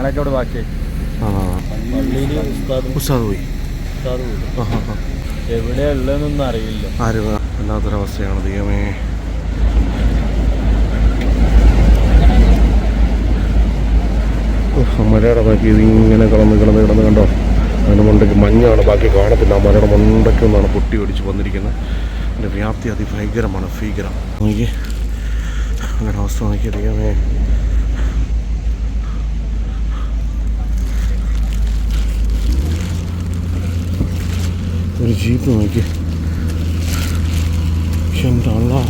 ഞങ്ങളൊക്കെ അവിടെ ബാക്കിയായി. ഉസ്താദ് പോയി. എവിടെയാ ഉള്ളതെന്നൊന്നും അറിയില്ല. ആരും വല്ലാത്തൊരവസ്ഥയാണ് ദൈവമേ. മലയുടെ ബാക്കി ഇതിങ്ങനെ കിടന്ന് കണ്ടോ. അതിന് മണ്ടയ്ക്ക് മഞ്ഞാണ്, ബാക്കി കാണത്തില്ല. ആ മലയുടെ മണ്ടയ്ക്ക് ഒന്നാണ് പൊട്ടി ഒടിച്ച് വന്നിരിക്കുന്നത്. അതിൻ്റെ വ്യാപ്തി അതിഭയങ്കരമാണ്, ഭീകരം. നോക്കി അങ്ങനെ അവസ്ഥ നോക്കി ദൈവമേ. ഒരു ജീപ്പ് നോക്കി, എൻ്റെ അള്ളാ.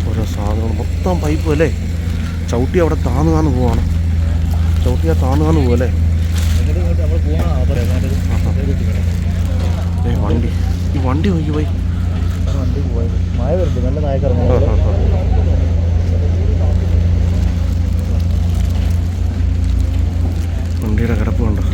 ഓരോ സാധനങ്ങൾ മൊത്തം പൈപ്പ് അല്ലേ. ചവിട്ടി അവിടെ താന്ന് പോവാണ്. ചവിട്ടിയാൽ താന്ന് പോവല്ലേ. വണ്ടി, ഈ വണ്ടി നോക്കി പോയി. മഴ വരുന്നുണ്ട്, നല്ല നായക്കറങ്ങി. വണ്ടിയുടെ കിടപ്പ് കണ്ടോ.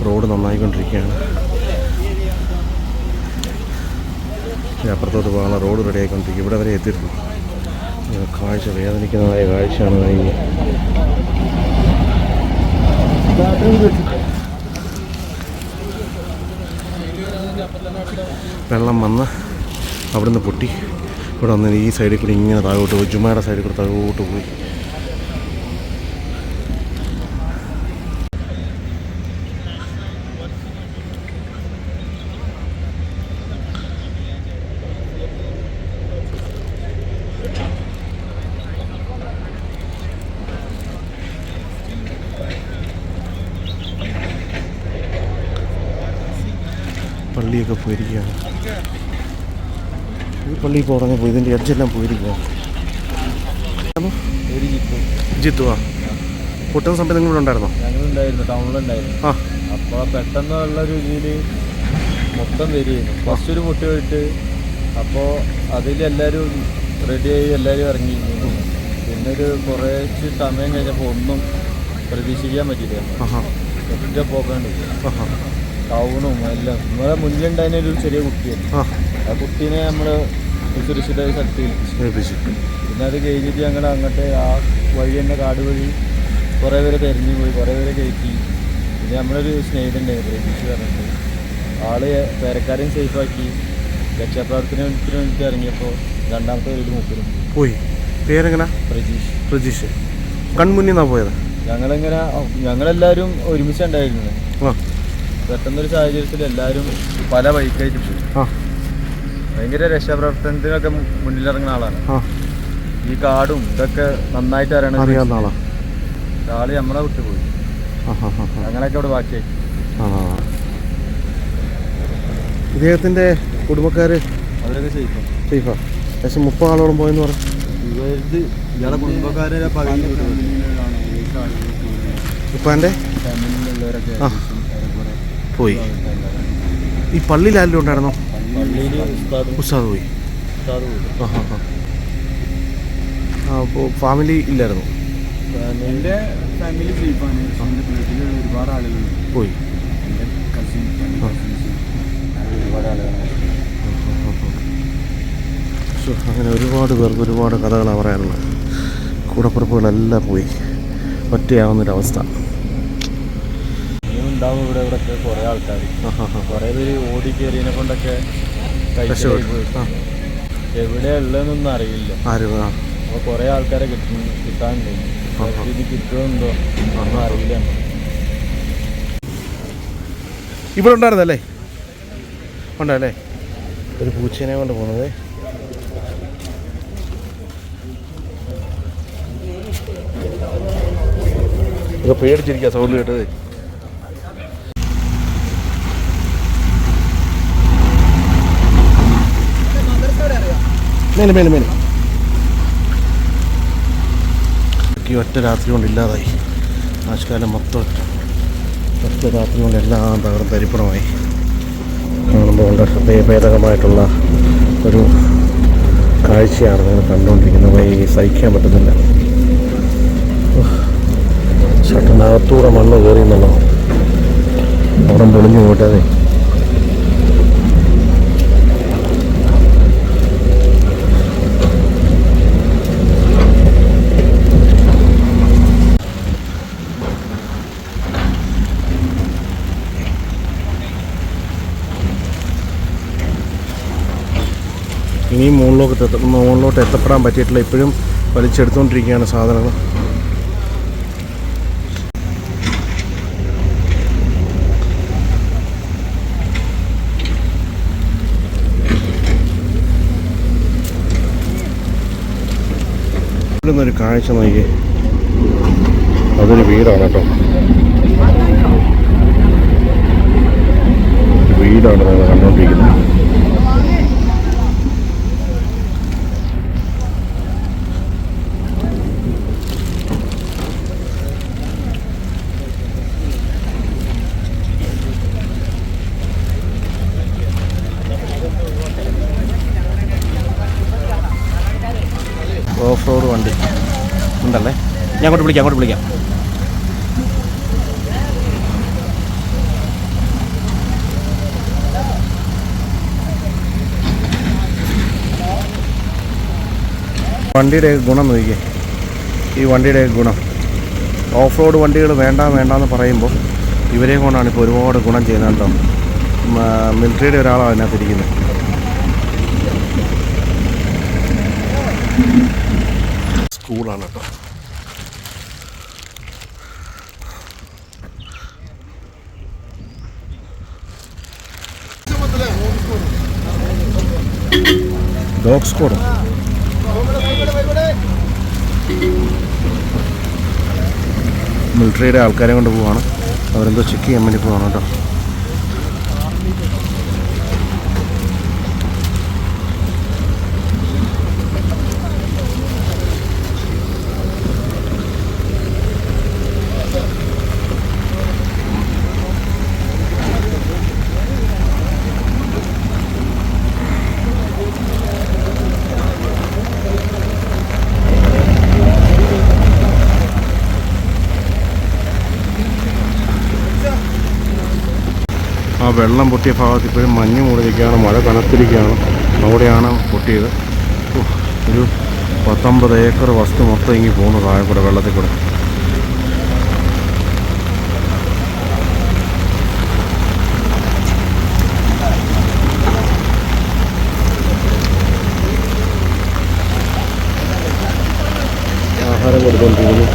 റോഡ് നന്നായിക്കൊണ്ടിരിക്കുകയാണ്. അപ്പുറത്തോട്ട് പോകാനുള്ള റോഡ് റെഡി ആയിക്കൊണ്ടിരിക്കും. ഇവിടെ വരെ എത്തിയിരുന്നു. കാഴ്ച വേദനിക്കുന്നതായ കാഴ്ചയാണ്. വെള്ളം വന്ന് അവിടുന്ന് പൊട്ടി ഇവിടെ വന്ന് ഈ സൈഡിൽ കൂടി ഇങ്ങനെ താഴോട്ട് പോയി. ജുമയുടെ സൈഡിൽ കൂടി താഴോട്ട് പോയി. പള്ളിയൊക്കെ പോയിരിക്കുകയാണ്. ഈ പള്ളി ഇപ്പോൾ ഉറങ്ങിപ്പോയി. ഇതിൻ്റെ എഡ്ജെല്ലാം പോയിരിക്കുകയാണ്. ജിത്തുവാ പൊട്ടുന്ന സമയത്ത് നിങ്ങളിവിടെ ഉണ്ടായിരുന്നോ? ഞങ്ങളുണ്ടായിരുന്നു, ടൗണിലുണ്ടായിരുന്നു. ആ, അപ്പോൾ പെട്ടെന്നുള്ള രീതിയിൽ മൊത്തം വരികയായിരുന്നു. ഫസ്റ്റ് ഒരു പൊട്ടി പോയിട്ട് അപ്പോൾ അതിലെല്ലാവരും റെഡിയായി, എല്ലാവരും ഇറങ്ങി. പിന്നെ ഒരു കുറച്ച് സമയം കഴിഞ്ഞപ്പോൾ ഒന്നും പ്രതീക്ഷിക്കാൻ പറ്റില്ല. ഒറ്റ പോക്കാണ്ട് ടൗണും എല്ലാം. നമ്മളെ മുന്നിലുണ്ടായിരുന്ന ഒരു ചെറിയ കുട്ടിയാണ്. ആ കുട്ടീനെ നമ്മൾ സുരക്ഷിതമായ സ്ഥലത്ത് ഏൽപ്പിച്ചു. പിന്നെ അത് കഴിഞ്ഞിട്ട് ഞങ്ങൾ അങ്ങോട്ട് ആ വഴി തന്നെ കാട് വഴി കുറേ പേരെ തെരഞ്ഞു പോയി, കുറേ പേരെ കയറ്റി. പിന്നെ നമ്മളൊരു സ്നേഹിതണ്ടായിരുന്നു പ്രതീക്ഷ പറഞ്ഞിട്ട്, ആള് പേരക്കാരെയും സേഫാക്കി. രക്ഷാപ്രവർത്തനത്തിന് വേണ്ടിയിട്ട് ഇറങ്ങിയപ്പോൾ രണ്ടാമത്തെ ഒരു മൂപ്പരും പോയി. പേരെങ്ങനെ? പ്രജീഷ്. കൺമുന്നിൽ നിന്നാണ് പോയത്. ഞങ്ങളെല്ലാവരും ഒരുമിച്ചുണ്ടായിരുന്നത്. പെട്ടെന്നൊരു സാഹചര്യത്തിൽ എല്ലാവരും പല വഴിക്കായിട്ട് പോയി. ഭയങ്കര രക്ഷാപ്രവർത്തനത്തിനൊക്കെ മുന്നിലിറങ്ങുന്ന ആളാണ്. ഈ കാടും ഇതൊക്കെ നന്നായിട്ട് അറിയാവുന്ന ആളാണ്. ആള് നമ്മളെ വിട്ടു പോയി. ഞങ്ങളൊക്കെ അവിടെ ബാക്കിയായി. ഇദ്ദേഹത്തിൻ്റെ കുടുംബക്കാർ അവരൊക്കെ സേഫാ. ഏകദേശം 30 ആളോളം പോയെന്ന് പറഞ്ഞു. ഇയാളെ കുടുംബക്കാരെ ഉപ്പാൻ്റെ ഫാമിലിയിലുള്ളവരൊക്കെ പോയി. ഈ പള്ളിയിൽ ആരെങ്കിലും ഉണ്ടായിരുന്നോ? ഉസ്താദ് പോയി. അപ്പോൾ ഫാമിലി ഇല്ലായിരുന്നു. എൻ്റെ ഫാമിലി സേഫാണ്. എൻ്റെ വീട്ടിൽ ഒരുപാട് ആളുകൾ പോയി. എൻ്റെ കസിൻസ് ഒരുപാട് ആളുകളാണ്. അങ്ങനെ ഒരുപാട് പേർക്ക് ഒരുപാട് കഥകളാണ് പറയാനുള്ളത്. കൂടപ്പുറപ്പുകളെല്ലാം പോയി ഒറ്റയാവുന്നൊരവസ്ഥ. ഇനിയും ഉണ്ടാവും ഇവിടെയൊക്കെ കുറേ ആൾക്കാർ. കുറേ പേര് ഓടി കയറിയതിനെ കൊണ്ടൊക്കെ എവിടെയാ ഉള്ളതെന്നൊന്നും അറിയില്ല. അപ്പോൾ കുറേ ആൾക്കാരെ കിട്ടാനുണ്ട്. ഇത് കിട്ടുമെന്തോ ഒന്നും അറിയില്ല. ഇവിടെ ഉണ്ടായിരുന്നല്ലേ? ഉണ്ടല്ലേ? ഒരു പൂച്ചേനെ കൊണ്ട് പോകുന്നത്. ഇത് പേടിച്ചിരിക്കുക സൗണ്ട് കേട്ടത്. മേലെ മേലെ മേലെ ഒറ്റ രാത്രി കൊണ്ട് ഇല്ലാതായി. ആശുകാലം മൊത്തം ഒറ്റ രാത്രി കൊണ്ട് എല്ലാം തകർന്ന് തരിപ്പണമായി. കാണുമ്പോൾ വളരെ ഹൃദയഭേദകമായിട്ടുള്ള ഒരു കാഴ്ചയാണ് നിങ്ങൾ കണ്ടുകൊണ്ടിരിക്കുന്നത്. സഹിക്കാൻ പറ്റുന്നില്ല. ഷട്ടിനകത്തൂടെ മണ്ണ് കയറി എന്നുള്ളതാണ്. അവിടെ പൊളിഞ്ഞു പോയിട്ടേ. ഇനിയും മുകളിലോട്ട് എത്തപ്പെടാൻ പറ്റിയിട്ടില്ല. ഇപ്പോഴും വലിച്ചെടുത്തുകൊണ്ടിരിക്കുകയാണ് സാധനങ്ങൾ. ഇവിടുന്നൊരു കാഴ്ച നോക്കി. അതൊരു വീടാണ് കേട്ടോ. വീടാണ് നമ്മൾ കണ്ടുകൊണ്ടിരിക്കുന്നത്. ഓഫ് റോഡ് വണ്ടി ഉണ്ടല്ലേ? ഞാൻ അങ്ങോട്ട് വിളിക്കാം. വണ്ടിയുടെ ഗുണം നോക്കിയേ. ഈ വണ്ടിയുടെ ഗുണം, ഓഫ് റോഡ് വണ്ടികൾ വേണ്ടെന്ന് പറയുമ്പോൾ ഇവരെ കൊണ്ടാണ് ഇപ്പോൾ ഒരുപാട് ഗുണം ചെയ്യുന്നത് കേട്ടോ. മിലിറ്ററിയുടെ ഒരാളാണ് അതിനകത്തിരിക്കുന്നത്. സ്കൂളാണ് കേട്ടോ. Dog squad. മിലിറ്ററിയുടെ ആൾക്കാരെ കൊണ്ട് പോവാണ്. അവരെന്തോ ചെക്ക് ചെയ്യാൻ വേണ്ടി പോവാണ് കേട്ടോ. ആ വെള്ളം പൊട്ടിയ ഭാഗത്ത് ഇപ്പോഴും മഞ്ഞ് മൂടിയിരിക്കുകയാണ്. മഴ കനത്തിരിക്കുകയാണ്. അവിടെയാണ് പൊട്ടിയത്. ഒരു 19 ഏക്കർ വസ്തു മൊത്തം ഇങ്ങി പോകുന്നു താഴെ കൂടെ, വെള്ളത്തിൽ കൂടെ. ആഹാരം കൊടുത്തുകൊണ്ടിരിക്കുന്നു.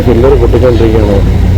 ഫില്ലർ പൊട്ടിക്കൊണ്ടിരിക്കുകയാണ്.